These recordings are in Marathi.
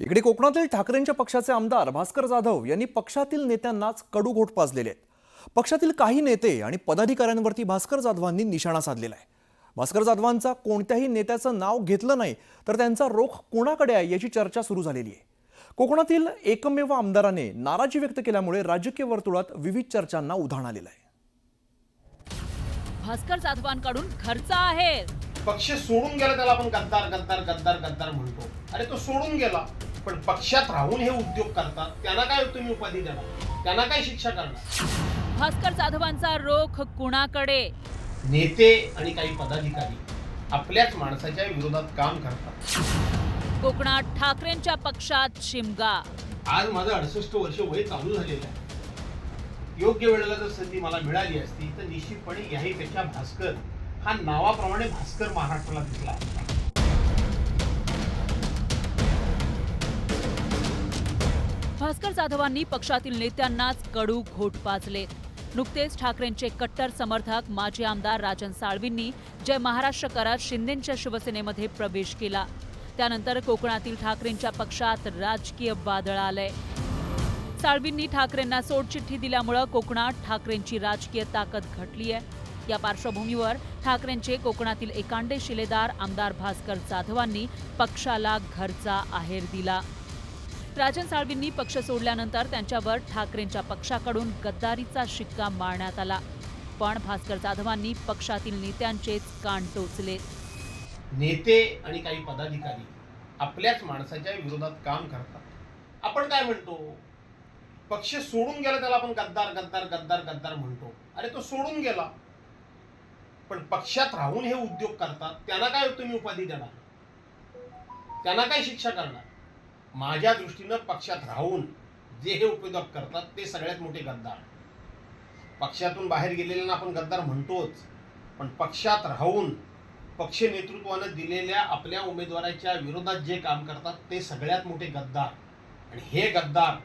इकडे कोकणातील ठाकरेंच्या पक्षाचे आमदार भास्कर जाधव यांनी पक्षातील नेत्यांनाच कडू घोट पाजलेले आहेत। पक्षातील काही नेते आणि पदाधिकाऱ्यांवरती भास्कर जाधवांनी निशाणा साधलेला आहे। भास्कर जाधवांचा कोणत्याही नेत्याचं नाव घेतलं नाही तर त्यांचा रोख कोणाकडे आहे याची चर्चा सुरू झालेली आहे। कोकणातील एकमेव आमदाराने नाराजी व्यक्त केल्यामुळे राजकीय वर्तुळात विविध चर्चांना उधाण आलेलं आहे। भास्कर जाधवांकडून खर्च आहे। पक्ष सोडून गेला त्याला आपण गद्दार गद्दार गद्दार गद्दार म्हणतो। अरे तो सोडून गेला पण पक्षात राहून हे उद्योग करतात, त्यांना काय तुम्ही उपाधी देणार, त्यांना काय शिक्षा करणार? भास्कर जाधवांचा रोख कुणाकडे? नेते आणि काही पदाधिकारी आपल्याच माणसाच्या विरोधात काम करतात। कोकणात ठाकरेंच्या पक्षात शिमगा। आज माझं 68 वर्ष वय चालू झालेलं आहे। योग्य वेळेला जर संधी मला मिळाली असती तर निश्चितपणे याहीपेक्षा भास्कर हा नावाप्रमाणे भास्कर महाराष्ट्राला दिसला असता। भास्कर जाधवांनी पक्षातील नेत्यांनाच कडू घोट पाजले। नुकतेच ठाकरेंचे कट्टर समर्थक माजी आमदार राजन साळवींनी जय महाराष्ट्र करत शिंदेंच्या शिवसेनेमध्ये प्रवेश केला। त्यानंतर कोकणातील ठाकरेंच्या पक्षात राजकीय वादळ आलंय। साळवींनी ठाकरेंना सोडचिठ्ठी दिल्यामुळे कोकणात ठाकरेंची राजकीय ताकद घटली आहे। या पार्श्वभूमीवर ठाकरेंचे कोकणातील एकांडे शिलेदार आमदार भास्कर जाधवांनी पक्षाला घरचा आहेर दिला। राजन साळवींनी पक्ष सोडल्यानंतर त्यांच्यावर ठाकरेंच्या पक्षाकडून गद्दारीचा शिक्का मारण्यात आला। पण भास्कर जाधवांनी पक्षातील नेत्यांचेच कान टोचले। नेते आणि काही पदाधिकारी आपल्याच माणसाच्या विरोधात काम करतात। आपण काय म्हणतो, पक्ष सोडून गेला त्याला आपण गद्दार गद्दार गद्दार गद्दार म्हणतो। अरे तो सोडून गेला पण पक्षात राहून हे उद्योग करतात, त्यांना काय तुम्ही उपाधी देणार, त्यांना काय शिक्षा करणार? माझ्या दृष्टीनं पक्षात राहून जे हे उपयोग करतात ते सगळ्यात मोठे गद्दार। पक्षातून बाहेर गेलेल्यांना आपण गद्दार म्हणतोच, पण पक्षात राहून पक्ष नेतृत्वानं दिलेल्या आपल्या उमेदवाराच्या विरोधात जे काम करतात ते सगळ्यात मोठे गद्दार। आणि हे गद्दार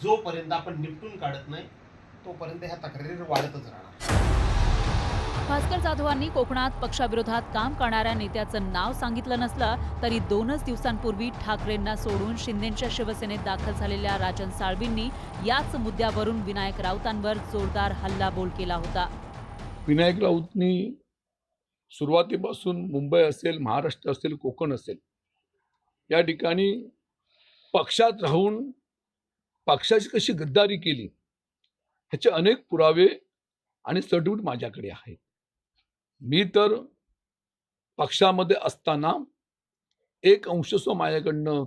जोपर्यंत आपण निपटून काढत नाही तोपर्यंत ह्या तक्रारी वाढतच राहणार। भास्कर जाधवांनी कोकणात पक्षाविरोधात काम करणाऱ्या नेत्याचं नाव सांगितलं नसलं तरी 2च दिवसांपूर्वी ठाकरेंना सोडून शिंदेंच्या शिवसेनेत दाखल झालेल्या राजन साळवींनी याच मुद्द्यावरून विनायक राऊतांवर जोरदार हल्लाबोल केला होता। विनायक राऊतांनी सुरुवातीपासून मुंबई असेल, महाराष्ट्र असेल, कोकण असेल या ठिकाणी पक्षात राहून पक्षाची कशी गद्दारी केली ह्याचे अनेक पुरावे आणि सर्टिफिकेट माझ्याकडे आहेत। मी तर पक्षामध्ये असताना एक अंशसुद्धा माझ्याकडनं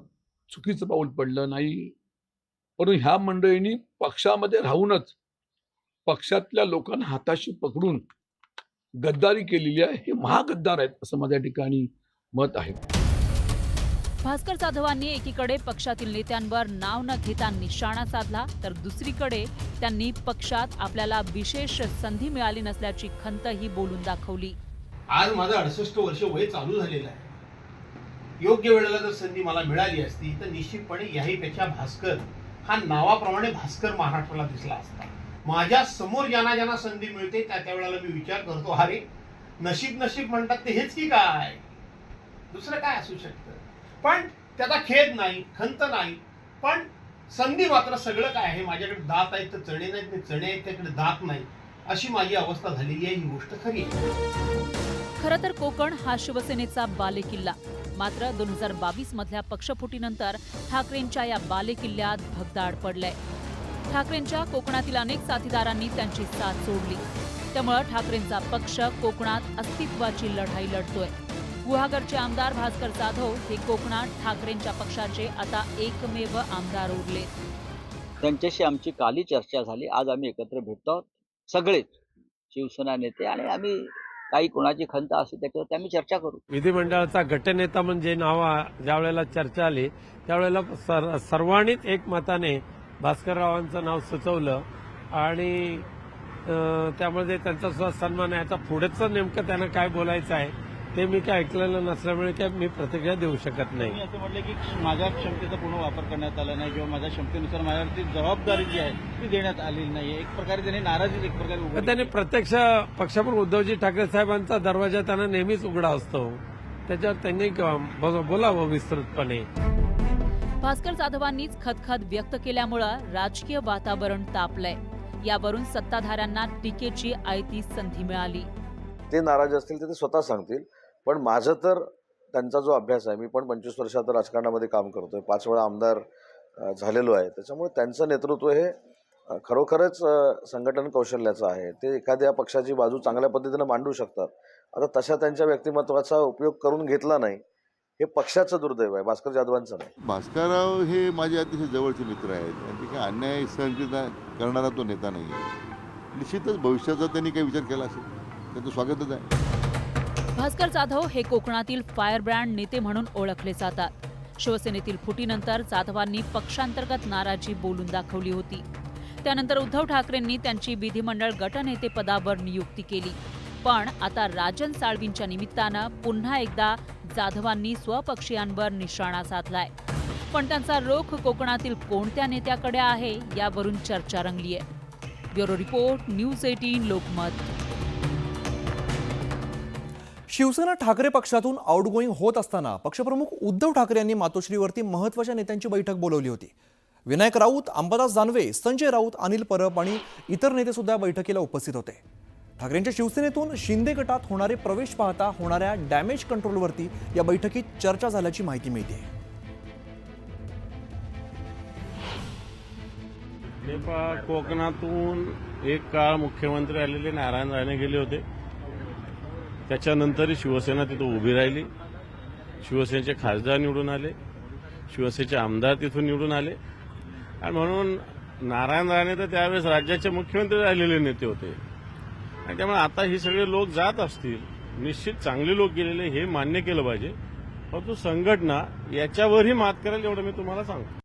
चुकीचं पाऊल पडलं नाही, परंतु ह्या मंडळींनी पक्षामध्ये राहूनच पक्षातल्या लोकांना हाताशी पकडून गद्दारी केलेली आहे। हे महागद्दार आहेत असं माझ्या ठिकाणी मत आहे। भास्कर जाधवांनी एकीकडे पक्षातील नेत्यांवर नाव न घेता निशाणा साधला तर दुसरीकडे त्यांनी पक्षात आपल्याला विशेष संधी मिळाली नसल्याची खंतही बोलून दाखवली। आज माझं 68 वर्ष वय चालू झालेलं आहे। योग्य वेळेला जर संधी मला मिळाली असती तर निश्चितपणे याहीपेक्षा भास्कर हा नावाप्रमाणे भास्कर महाराष्ट्राला दिसला असता। माझ्या समोर ज्यांना ज्यांना संधी मिळते त्या वेळेला मी विचार करतो, अरे नशीब नशीब म्हणतात ते हेच की काय, दुसरं काय असू शकतं? पण त्याचा खेद नाही, खंत नाही, पण संधी मात्र सगळं काय आहे। माझ्याकडे दात आहेत तर चणे नाहीत, मी चणे आहेत त्याकडे दात नाही, अशी माझी अवस्था झालेली आहे। ही गोष्ट खरी आहे। खरं तर कोकण हा शिवसेनेचा बालेकिल्ला, मात्र 2022 मधल्या पक्षफुटीनंतर ठाकरेंच्या या बालेकिल्ल्यात भगदाड पडलंय। ठाकरेंच्या कोकणातील अनेक साथीदारांनी त्यांची साथ सोडली, त्यामुळे ठाकरेंचा पक्ष कोकणात अस्तित्वाची लढाई लढतोय। गुहागरचे आमदार भास्कर जाधव हे कोकणात ठाकरेंच्या पक्षाचे आता एकमेव आमदार उरले। त्यांच्याशी आमची काली चर्चा झाली। आज आम्ही एकत्र भेटतो आहोत, सगळेच शिवसेना नेते, आणि आम्ही काही कोणाची खंत असेल त्याच्यावर आम्ही चर्चा करू। विधिमंडळाचा गटनेता म्हणजे नाव ज्या वेळेला चर्चा आली त्यावेळेला सर्वांनीच एकमताने भास्कररावांचं नाव सुचवलं आणि त्यामध्ये त्यांचा सुद्धा सन्मान आहे। आता पुढेचं नेमकं त्यांना काय बोलायचं आहे ते मी काय ऐकलेलं नसल्यामुळे काय मी प्रतिक्रिया देऊ शकत नाही। असं म्हटलं की माझ्या क्षमतेचा पूर्ण वापर करण्यात आला नाही किंवा माझ्या क्षमतेनुसार माझ्यावरती जबाबदारी जी आहे ती देण्यात आलेली नाही। एक प्रकारे त्यांनी नाराजी एक प्रकारे त्यांनी प्रत्यक्ष पक्षप्रमुख उद्धवजी ठाकरे साहेबांचा दरवाजा त्यांना नेहमीच उघडा असतो, त्याच्यावर त्यांनी बोलावं विस्तृतपणे। भास्कर जाधवांनीच खदखद व्यक्त केल्यामुळं राजकीय वातावरण तापलंय. यावरून सत्ताधाऱ्यांना टीकेची आयती संधी मिळाली. ते नाराज असतील ते स्वतः सांगतील, पण माझं तर त्यांचा जो अभ्यास आहे, मी पण 25 वर्ष आता राजकारणामध्ये काम करतोय, 5 वेळा आमदार झालेलो आहे, त्याच्यामुळे त्यांचं नेतृत्व हे खरोखरच संघटन कौशल्याचं आहे. ते एखाद्या पक्षाची बाजू चांगल्या पद्धतीनं मांडू शकतात. आता तशा त्यांच्या व्यक्तिमत्वाचा उपयोग करून घेतला नाही, हे पक्षाचं दुर्दैव आहे, भास्कर जाधवांचं नाही. भास्करराव हे माझे अतिशय जवळचे मित्र आहेत आणि ते काही अन्याय सहन करणारा तो नेता नाही आहे. निश्चितच भविष्याचा त्यांनी काही विचार केला असेल, त्याचं स्वागतच आहे. भास्कर जाधव हे कोकणातील फायरब्रँड नेते म्हणून ओळखले जातात. शिवसेनेतील फुटीनंतर जाधवांनी पक्षांतर्गत नाराजी बोलून दाखवली होती. त्यानंतर उद्धव ठाकरेंनी त्यांची विधिमंडळ गटनेतेपदावर नियुक्ती केली. पण आता राजन साळवींच्या निमित्तानं पुन्हा एकदा जाधवांनी स्वपक्षीयांवर निशाणा साधलाय. पण त्यांचा रोख कोकणातील कोणत्या नेत्याकडे आहे यावरून चर्चा रंगलीय. Bureau report, news 18 Lokmat. Shiv Sena Thackeray पक्षातून आउटगोईंग होत असताना पक्षप्रमुख उद्धव ठाकरे यांनी मातोश्रीवरती महत्त्वाच्या नेत्यांची बैठक बोलावली होती. विनायक राऊत, अंबादास दानवे, संजय राऊत, अनिल परब आणि इतर नेते सुद्धा बैठकीला उपस्थित होते. ठाकरेंच्या शिवसेनेतून शिंदे गटात होणारे प्रवेश पाहता होणाऱ्या डॅमेज कंट्रोलवरती या बैठकीत चर्चा झाल्याची माहिती मिळते. कोकणातून एक काळ मुख्यमंत्री आलेले नारायण राणे गेले होते. त्याच्यानंतरही शिवसेना तिथं उभी राहिली. शिवसेनेचे खासदार निवडून आले, शिवसेनेचे आमदार तिथून निवडून आले आणि म्हणून नारायण राणे तर त्यावेळेस राज्याचे मुख्यमंत्री राहिलेले नेते होते आणि त्यामुळे आता ही सगळे लोक जात असतील, निश्चित चांगले लोक गेलेले हे मान्य केलं पाहिजे. परंतु संघटना याच्यावरही मात करेल एवढं मी तुम्हाला सांगतो.